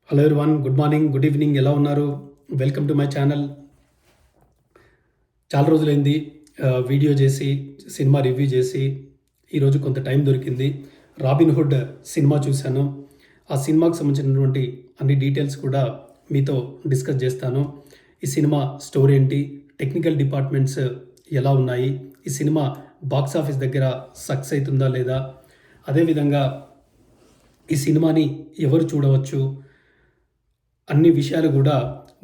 Hello everyone, good morning, good evening, ఎలా ఉన్నారు? Welcome to my channel. చాలా రోజులైంది వీడియో చేసి, సినిమా రివ్యూ చేసి. ఈరోజు కొంత టైం దొరికింది. రాబిన్ హుడ్ సినిమా చూశాను. ఆ సినిమాకు సంబంధించినటువంటి అన్ని డీటెయిల్స్ కూడా మీతో డిస్కస్ చేస్తాను. ఈ సినిమా స్టోరీ ఏంటి, టెక్నికల్ డిపార్ట్మెంట్స్ ఎలా ఉన్నాయి, ఈ సినిమా బాక్స్ ఆఫీస్ దగ్గర సక్సెస్ అవుతుందా లేదా, అదేవిధంగా ఈ సినిమాని ఎవరు చూడవచ్చు, అన్ని విషయాలు కూడా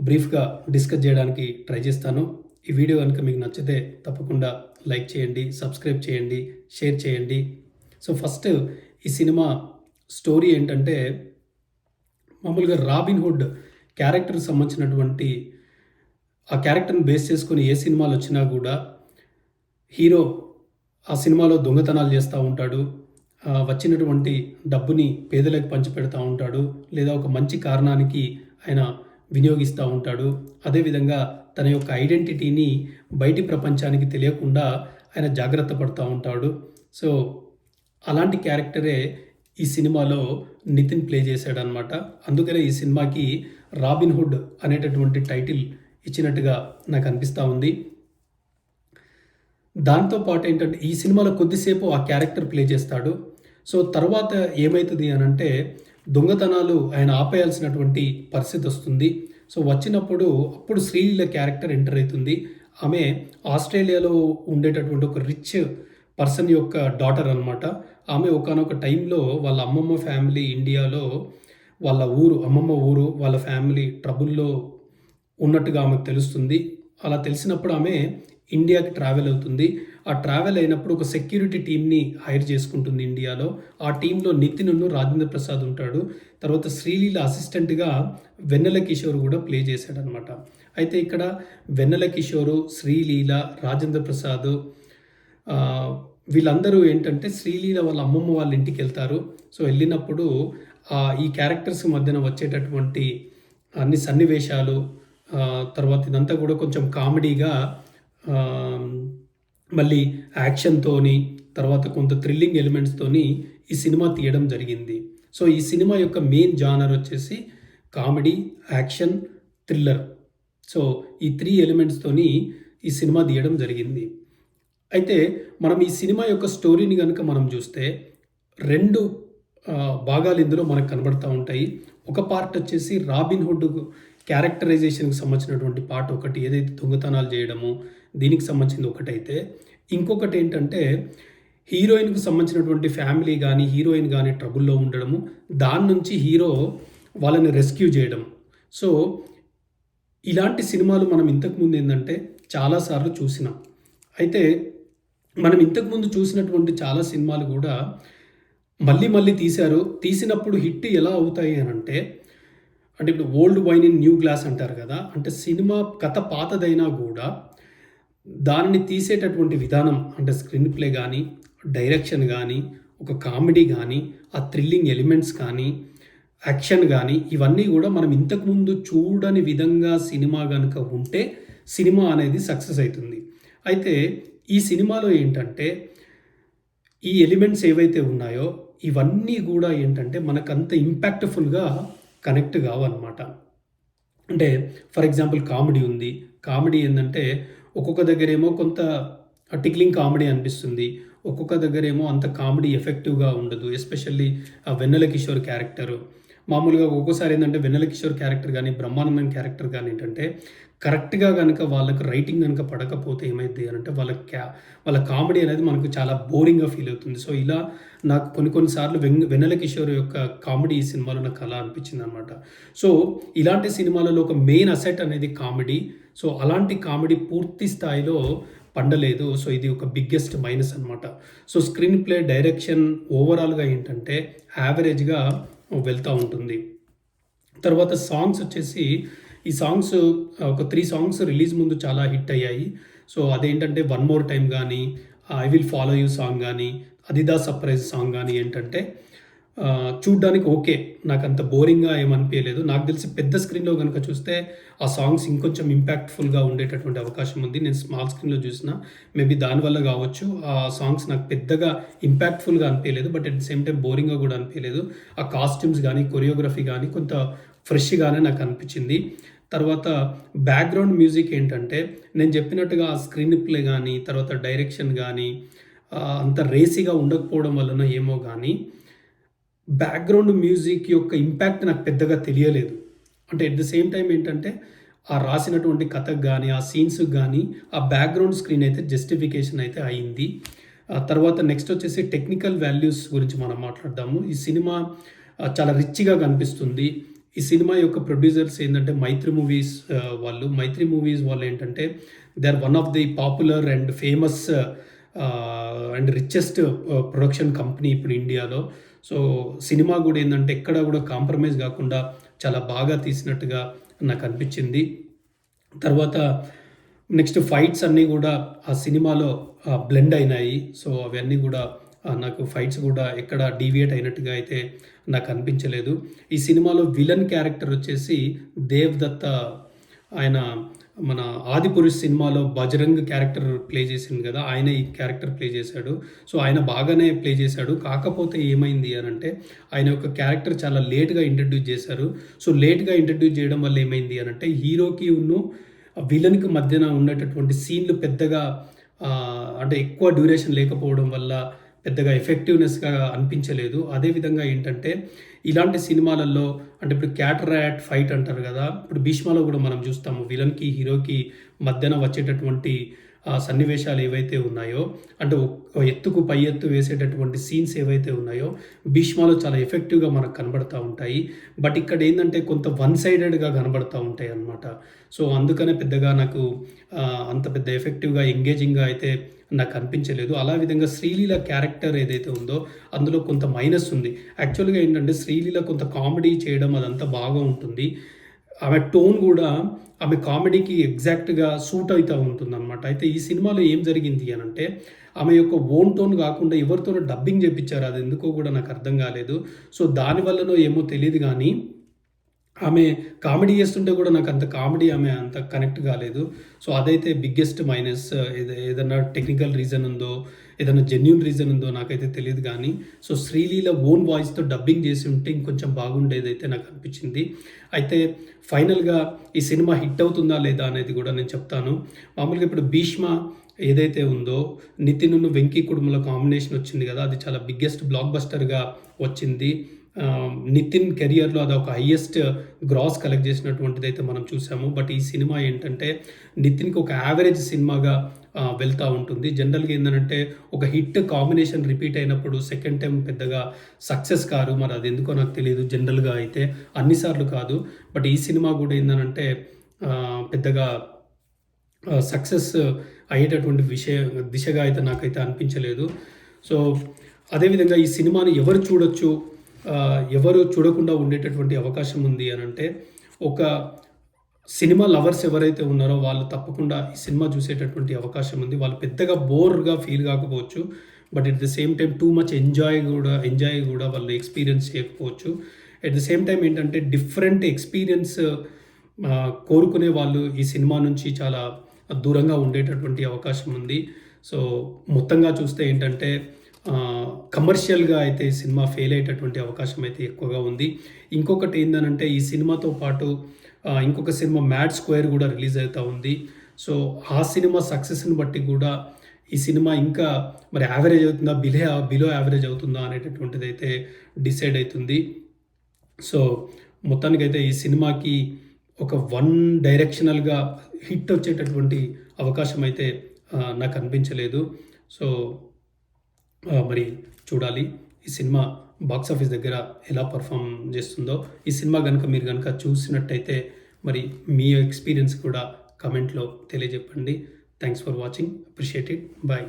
బ్రీఫ్గా డిస్కస్ చేయడానికి ట్రై చేస్తాను. ఈ వీడియో కనుక మీకు నచ్చితే తప్పకుండా లైక్ చేయండి, సబ్స్క్రైబ్ చేయండి, షేర్ చేయండి. సో ఫస్ట్ ఈ సినిమా స్టోరీ ఏంటంటే, మామూలుగా రాబిన్ హుడ్ క్యారెక్టర్కి సంబంధించినటువంటి ఆ క్యారెక్టర్ని బేస్ చేసుకొని ఏ సినిమాలు వచ్చినా కూడా హీరో ఆ సినిమాలో దొంగతనాలు చేస్తూ ఉంటాడు. వచ్చినటువంటి డబ్బుని పేదలకు పంచిపెడతా ఉంటాడు, లేదా ఒక మంచి కారణానికి ఆయన వినియోగిస్తూ ఉంటాడు. అదేవిధంగా తన యొక్క ఐడెంటిటీని బయటి ప్రపంచానికి తెలియకుండా ఆయన జాగ్రత్త పడుతూ ఉంటాడు. సో అలాంటి క్యారెక్టరే ఈ సినిమాలో నితిన్ ప్లే చేశాడనమాట. అందుకనే ఈ సినిమాకి రాబిన్ హుడ్ అనేటటువంటి టైటిల్ ఇచ్చినట్టుగా నాకు అనిపిస్తూ ఉంది. దాంతో పాటు ఏంటంటే, ఈ సినిమాలో కొద్దిసేపు ఆ క్యారెక్టర్ ప్లే చేస్తాడు. సో తర్వాత ఏమవుతుంది అని అంటే, దొంగతనాలు ఆయన ఆపేయాల్సినటువంటి పరిస్థితి వస్తుంది. సో వచ్చినప్పుడు అప్పుడు శ్రీలీల క్యారెక్టర్ ఎంటర్ అవుతుంది. ఆమె ఆస్ట్రేలియాలో ఉండేటటువంటి ఒక రిచ్ పర్సన్ యొక్క డాటర్ అనమాట. ఆమె ఒకానొక టైంలో వాళ్ళ అమ్మమ్మ ఫ్యామిలీ ఇండియాలో, వాళ్ళ ఊరు అమ్మమ్మ ఊరు, వాళ్ళ ఫ్యామిలీ ట్రబుల్లో ఉన్నట్టుగా ఆమెకు తెలుస్తుంది. అలా తెలిసినప్పుడు ఆమె ఇండియాకి ట్రావెల్ అవుతుంది. ఆ ట్రావెల్ అయినప్పుడు ఒక సెక్యూరిటీ టీమ్ని హైర్ చేసుకుంటుంది ఇండియాలో. ఆ టీంలో నితిన్, రాజేంద్ర ప్రసాద్ ఉంటాడు. తర్వాత శ్రీలీల అసిస్టెంట్గా వెన్నెల కిషోర్ కూడా ప్లే చేశాడనమాట. అయితే ఇక్కడ వెన్నెల కిషోరు, శ్రీలీల, రాజేంద్ర ప్రసాద్ వీళ్ళందరూ ఏంటంటే శ్రీలీల వాళ్ళ అమ్మమ్మ వాళ్ళ ఇంటికి వెళ్తారు. సో వెళ్ళినప్పుడు ఈ క్యారెక్టర్స్ మధ్యన వచ్చేటటువంటి అన్ని సన్నివేశాలు, తర్వాత ఇదంతా కూడా కొంచెం కామెడీగా, మళ్ళీ యాక్షన్తోని, తర్వాత కొంత థ్రిల్లింగ్ ఎలిమెంట్స్తోని ఈ సినిమా తీయడం జరిగింది. సో ఈ సినిమా యొక్క మెయిన్ జానర్ వచ్చేసి కామెడీ, యాక్షన్, థ్రిల్లర్. సో ఈ 3 ఎలిమెంట్స్తోని ఈ సినిమా తీయడం జరిగింది. అయితే మనం ఈ సినిమా యొక్క స్టోరీని కనుక మనం చూస్తే 2 భాగాలు ఇందులో మనకు కనబడతా ఉంటాయి. ఒక పార్ట్ వచ్చేసి రాబిన్ హుడ్ క్యారెక్టరైజేషన్కి సంబంధించినటువంటి పార్ట్ ఒకటి, ఏదైతే దొంగతనాలు చేయడము దీనికి సంబంధించింది ఒకటైతే, ఇంకొకటి ఏంటంటే హీరోయిన్కి సంబంధించినటువంటి ఫ్యామిలీ కానీ హీరోయిన్ కానీ ట్రబుల్లో ఉండడము, దాని నుంచి హీరో వాళ్ళని రెస్క్యూ చేయడం. సో ఇలాంటి సినిమాలు మనం ఇంతకుముందు ఏంటంటే చాలాసార్లు చూసినాం. అయితే మనం ఇంతకుముందు చూసినటువంటి చాలా సినిమాలు కూడా మళ్ళీ మళ్ళీ తీశారు. తీసినప్పుడు హిట్ ఎలా అవుతాయి అని అంటే ఇప్పుడు old wine in new glass అంటారు కదా. అంటే సినిమా కథ పాతదైనా కూడా దానిని తీసేటటువంటి విధానం, అంటే స్క్రీన్ ప్లే కానీ, డైరెక్షన్ కానీ, ఒక కామెడీ కానీ, ఆ థ్రిల్లింగ్ ఎలిమెంట్స్ కానీ, యాక్షన్ కానీ, ఇవన్నీ కూడా మనం ఇంతకుముందు చూడని విధంగా సినిమా కనుక ఉంటే సినిమా అనేది సక్సెస్ అవుతుంది. అయితే ఈ సినిమాలో ఏంటంటే ఈ ఎలిమెంట్స్ ఏవైతే ఉన్నాయో ఇవన్నీ కూడా ఏంటంటే మనకంత ఇంపాక్ట్ఫుల్గా కనెక్ట్ కావన్నమాట. అంటే ఫర్ ఎగ్జాంపుల్ కామెడీ ఉంది. కామెడీ ఏంటంటే ఒక్కొక్క దగ్గరేమో కొంత టిక్లింగ్ కామెడీ అనిపిస్తుంది, ఒక్కొక్క దగ్గరేమో అంత కామెడీ ఎఫెక్టివ్గా ఉండదు. ఎస్పెషల్లీ ఆ వెన్నెల కిషోర్ క్యారెక్టరు మామూలుగా ఒక్కోసారి ఏంటంటే వెన్నెల కిషోర్ క్యారెక్టర్ కానీ, బ్రహ్మానందం క్యారెక్టర్ కానీ ఏంటంటే కరెక్ట్గా కనుక వాళ్ళకి రైటింగ్ కనుక పడకపోతే ఏమైంది అని అంటే వాళ్ళ కామెడీ అనేది మనకు చాలా బోరింగ్గా ఫీల్ అవుతుంది. సో ఇలా నాకు కొన్నిసార్లు వెన్నెల కిషోర్ యొక్క కామెడీ ఈ సినిమాలో నాకు అలా అనిపించింది అనమాట. సో ఇలాంటి సినిమాలలో ఒక మెయిన్ అసెట్ అనేది కామెడీ. సో అలాంటి కామెడీ పూర్తి స్థాయిలో పండలేదు. సో ఇది ఒక బిగ్గెస్ట్ మైనస్ అనమాట. సో స్క్రీన్ ప్లే, డైరెక్షన్ ఓవరాల్గా ఏంటంటే యావరేజ్గా వెళ్తూ ఉంటుంది. తర్వాత సాంగ్స్ వచ్చేసి ఈ సాంగ్స్ ఒక 3 సాంగ్స్ రిలీజ్ ముందు చాలా హిట్ అయ్యాయి. సో అదేంటంటే వన్ మోర్ టైమ్ కానీ, I will follow you song కానీ, అదిదా సర్ప్రైజ్ సాంగ్ కానీ ఏంటంటే చూడ్డానికి ఓకే, నాకు అంత బోరింగ్గా ఏమనిపించలేదు. నాకు తెలిసి పెద్ద స్క్రీన్లో కనుక చూస్తే ఆ సాంగ్స్ ఇంకొంచెం ఇంపాక్ట్ఫుల్గా ఉండేటటువంటి అవకాశం ఉంది. నేను స్మాల్ స్క్రీన్లో చూసిన మేబీ దానివల్ల కావచ్చు ఆ సాంగ్స్ నాకు పెద్దగా ఇంపాక్ట్ఫుల్గా అనిపించలేదు. But at the same time బోరింగ్గా కూడా అనిపించలేదు. ఆ కాస్ట్యూమ్స్ కానీ, కొరియోగ్రఫీ కానీ కొంత ఫ్రెష్‌గానే నాకు అనిపించింది. తర్వాత బ్యాక్‌గ్రౌండ్ మ్యూజిక్ ఏంటంటే, నేను చెప్పినట్టుగా ఆ స్క్రీన్ ప్లే గానీ, తర్వాత డైరెక్షన్ గానీ అంత రేసీగా ఉండకపోవడం వల్లనో ఏమో గానీ, బ్యాక్‌గ్రౌండ్ మ్యూజిక్ యొక్క ఇంపాక్ట్ నాకు పెద్దగా తెలియలేదు. అంటే ఎట్ ద సేమ్ టైమ్ ఏంటంటే, ఆ రాసినటువంటి కథకు గానీ, ఆ సీన్స్‌కి గానీ, ఆ బ్యాక్‌గ్రౌండ్ స్క్రీన్ అయితే జస్టిఫికేషన్ అయితే అయింది. తర్వాత నెక్స్ట్ వచ్చేసి టెక్నికల్ వాల్యూస్ గురించి మనం మాట్లాడదాము. ఈ సినిమా చాలా రిచ్‌గా కనిపిస్తుంది. ఈ సినిమా యొక్క ప్రొడ్యూసర్స్ ఏందంటే మైత్రి మూవీస్ వాళ్ళు. మైత్రి మూవీస్ వాళ్ళేంటంటే they are one of the popular and famous and richest production company ఇప్పుడు ఇండియాలో. సో, సినిమా గూడా ఏందంటే ఎక్కడ గూడా కాంప్రమైజ్ గాకుండా చాలా బాగా తీసినట్టుగా నాకనిపించింది. తర్వాత నెక్స్ట్ ఫైట్స్ అన్నీ గూడా ఆ సినిమాలో బ్లెండ్ అయినాయి. సో, అవన్నీ గూడా నాకు ఫైట్స్ గూడా ఎక్కడ డీవియేట్ అయినట్టుగా అయితే నాకనిపించలేదు. ఈ సినిమాలో విలన్ క్యారెక్టర్ వచ్చేసి దేవ్ దత్త. ఆయన మన 'ఆదిపురుష్' సినిమాలో బజరంగ్ క్యారెక్టర్ ప్లే చేసిండు గదా! ఆయన ఈ క్యారెక్టర్ ప్లే చేశాడు. సో, ఆయన బాగానే ప్లే చేశాడు. కాకపోతే ఏమైంది అనంటే, ఆయన యొక్క క్యారెక్టర్ చాలా లేట్‌గా ఇంట్రడ్యూస్ చేశారు. సో, లేట్‌గా ఇంట్రడ్యూస్ చేయడం వల్ల ఏమైంది అనంటే, హీరోకి విలన్‌కి మధ్యన ఉండేటటువంటి సీన్‌లు పెద్దగా అంటే ఎక్కువ డ్యూరేషన్ లేకపోవడం వల్ల పెద్దగా ఎఫెక్టివ్‌నెస్‌గా అనిపించలేదు. అదే విధంగా ఏంటంటే, ఇలాంటి సినిమాలలో అంటే ఇప్పుడు క్యాటరాక్ట్ ఫైట్ అంటారు గదా! ఇప్పుడు 'భీష్మలో' గూడా మనం చూస్తాము. విలన్‌కి, హీరోకి మధ్యన వచ్చేటటువంటి సన్నివేశాలు ఏవైతే ఉన్నాయో, అంటే ఎత్తుకు పై ఎత్తు వేసేటటువంటి సీన్స్ ఏవైతే ఉన్నాయో, 'భీష్మలో' చాలా ఎఫెక్టివ్‌గా మనకు కనబడతా ఉంటాయి. బట్ ఇక్కడ ఏందంటే కొంత వన్ సైడెడ్‌గా కనబడతా ఉంటాయన్నమాట. సో, అందుకనే పెద్దగా నాకు అంత పెద్ద ఎఫెక్టివ్‌గా, ఎంగేజింగ్‌గా అయితే నాకు అనిపించలేదు. అలా విధంగా శ్రీలీల క్యారెక్టర్ ఏదైతే ఉందో అందులో కొంత మైనస్ ఉంది. యాక్చువల్‌గా ఏంటంటే శ్రీలీల కొంత కామెడీ చేయడం అదంతా బాగా ఉంటుంది. ఆమె టోన్ గూడా ఆమె కామెడీకి ఎగ్జాక్ట్‌గా సూట్ అయితా ఉంటుందనమాట. అయితే ఈ సినిమాలో ఏం జరిగింది అనంటే, ఆమె యొక్క ఓన్ టోన్ గాకుండా ఎవరితోనో డబ్బింగ్ జేపిచ్చారు. అది ఎందుకో గూడా నాకు అర్థం గాలేదు. సో, దాని వల్లనో ఏమో తెలీదు గానీ ఆమె కామెడీ చేస్తుంటే కూడా నాకంత కామెడీ ఆమె అంత కనెక్ట్ కాలేదు. సో, అదైతే బిగ్గెస్ట్ మైనస్. ఏదన్నా టెక్నికల్ రీజన్ ఉందో, ఏదన్నా జెన్యూన్ రీజన్ ఉందో నాకైతే తెలీదు గానీ, సో, శ్రీలీల ఓన్ వాయిస్‌తో డబ్బింగ్ చేసి ఉంటే ఇంకొంచెం బాగుండేదైతే నాకనిపించింది. అయితే ఫైనల్‌గా ఈ సినిమా హిట్ అవుతుందా లేదా అనేది కూడా నేను చెప్తాను. మామూలుగా ఇప్పుడు 'భీష్మ' ఏదైతే ఉందో, నితిన్‌ను 'వెంకీ' కుడుముల కాంబినేషన్ వచ్చింది కదా! అది చాలా బిగ్గెస్ట్ బ్లాక్ బస్టర్‌గా వచ్చింది. నితిన్ కెరియర్‌లో అదొక హైయెస్ట్ గ్రాస్ కలెక్ట్ చేసినటువంటిదైతే మనం చూసాము. బట్ ఈ సినిమా ఏంటంటే నితిన్‌కి ఒక యావరేజ్ సినిమాగా వెళ్తా ఉంటుంది. జనరల్‌గా ఏందనంటే ఒక హిట్ కాంబినేషన్ రిపీట్ అయినప్పుడు సెకండ్ టైమ్ పెద్దగా సక్సెస్ కారు. మరి అదెందుకో నాకు తెలీదు. జనరల్‌గా అయితే అన్ని సార్లు కాదు. బట్ ఈ సినిమా కూడా ఏందనంటే పెద్దగా సక్సెస్ అయ్యేటటువంటి దిశగా అయితే నాకైతే అనిపించలేదు. సో, అదేవిధంగా ఈ సినిమాని ఎవరు చూడొచ్చు, ఎవరు చూడకుండా ఉండేటటువంటి అవకాశం ఉంది అనంటే, ఒక సినిమా లవర్స్ ఎవరైతే ఉన్నారో వాళ్ళు తప్పకుండా ఈ సినిమా చూసేటటువంటి అవకాశం ఉంది. వాళ్ళు పెద్దగా బోర్‌గా ఫీల్ కాకపోవచ్చు. But at the same time too much enjoy గూడా వాళ్ళు ఎక్స్‌పీరియన్స్ చేయకపోవచ్చు. ఎట్ ద సేమ్ టైమ్ ఏంటంటే డిఫరెంట్ ఎక్స్‌పీరియన్స్ కోరుకునే వాళ్ళు ఈ సినిమా నుంచి చాలా దూరంగా ఉండేటటువంటి అవకాశం ఉంది. సో, మొత్తంగా చూస్తే ఏంటంటే కమర్షియల్‌గా అయితే ఈ సినిమా ఫెయిల్ అయ్యేటటువంటి అవకాశం అయితే ఎక్కువగా ఉంది. ఇంకొకటి ఏందనంటే ఈ సినిమాతో పాటు ఇంకొక సినిమా 'మ్యాడ్ స్క్వేర్' గూడా రిలీజ్ అవుతా ఉంది. సో, ఆ సినిమా సక్సెస్‌ని బట్టి గూడా ఈ సినిమా ఇంకా మరి యావరేజ్ అవుతుందా? బిలో యావరేజ్ అవుతుందా? అనేటటువంటిదైతే డిసైడ్ అయితుంది. సో, మొత్తానికైతే ఈ సినిమాకి ఒక వన్ డైరెక్షనల్‌గా హిట్ వచ్చేటటువంటి అవకాశం అయితే నాకు అనిపించలేదు. సో, మరి చూడాలి. ఈ సినిమా బాక్స్ ఆఫీస్ దగ్గర ఎలా పెర్ఫార్మ్ చేస్తుందో. ఈ సినిమా మీరు గనుక చూసినట్టయితే మరి మీ ఎక్స్‌పీరియన్స్ కూడా కామెంట్‌లో తెలియజెప్పండి. Thanks for watching. Appreciate it. By.